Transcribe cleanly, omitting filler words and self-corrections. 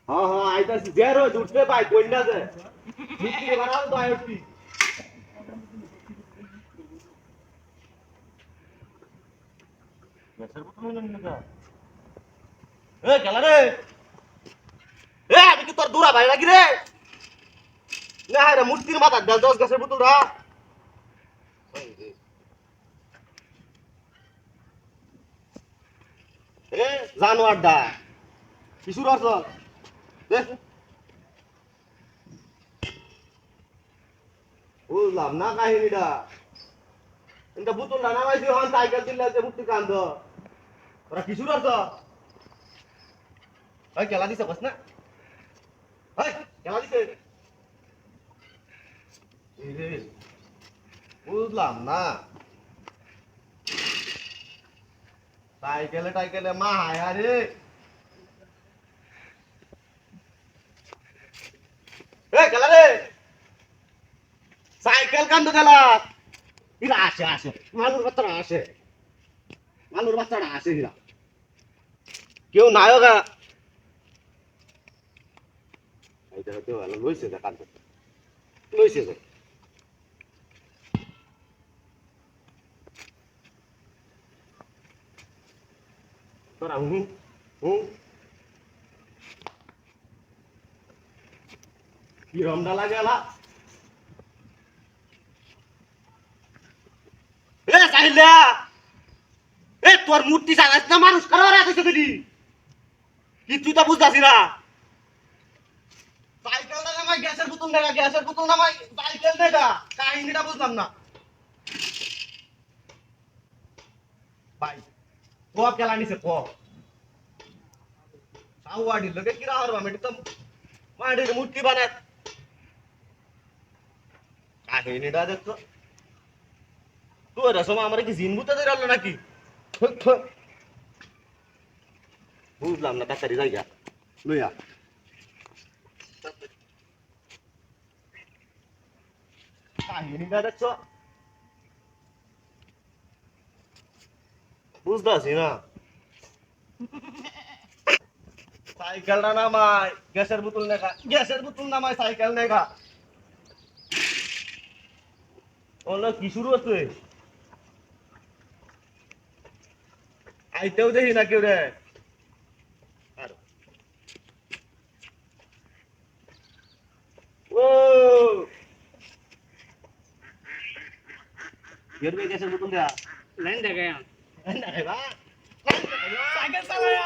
হ্যাঁ হ্যাঁ আইতাছি জেরো উঠতে পাই কোনটা যে মুক্তি বানাও তো আইছি মেসের বোতল নিয়ে না এ খেলা রে এ আমি কি তোর দূরা ভাই লাগি রে না রে মূর্তির মাথা 10 গাছের বোতল রা এ জানোয়ার দা কিছু রস দেখ বুঝলাম না কাহিনীটা এটা বোতল না নামাইছি হন সাইকেল দিলে যে মুক্তি কান্দ ওরা কিছু রস ভাই খেলা দিছে বস না ভাই খেলা দিছে বুঝলাম না সাইকেলে মা হায় আরে এ খেলা রে সাইকেল কান্দ খেলা ইরা আসে মানুষ বাচ্চারা আসে ইরা কেউ নায়ক এইটা হতে ভালো লইছে দে কান্দ লইছে দে তোরা হুম কি রমডা লাগে আলা এ সাহিলা এ তোর মূর্তি সাজাইছ না মানুষ কারো রাখছ তুই কিছু তো বুঝতাছি না সাইকেল না নামাই গ্যাসের বোতল নামাই সাইকেল দেখা কাহিনীটা বুঝলাম না ভাই ক কেলা নিছে ক সাউয়াড়ি লগে কিরা হরবা মেটি তো মাটির মূর্তি বানায় কাহিনীটা দেখতো তোর সময় আমার কি জিন ভূতে ধরে নাকি বুঝলাম না তাড়াতাড়ি যাইয়া লইয়া কাহিনীটা দেখছো বুঝতেছি না সাইকেলটা নামাই গ্যাসের বোতল নামাই সাইকেল নেগা ওলো কি শুরু হচ্ছে আইতেও দেখি না কেউ রে ও গেরবে গ্যাসের বোতল দেয়া লাইন দেখা দেখাইবা সাইকেল চালায়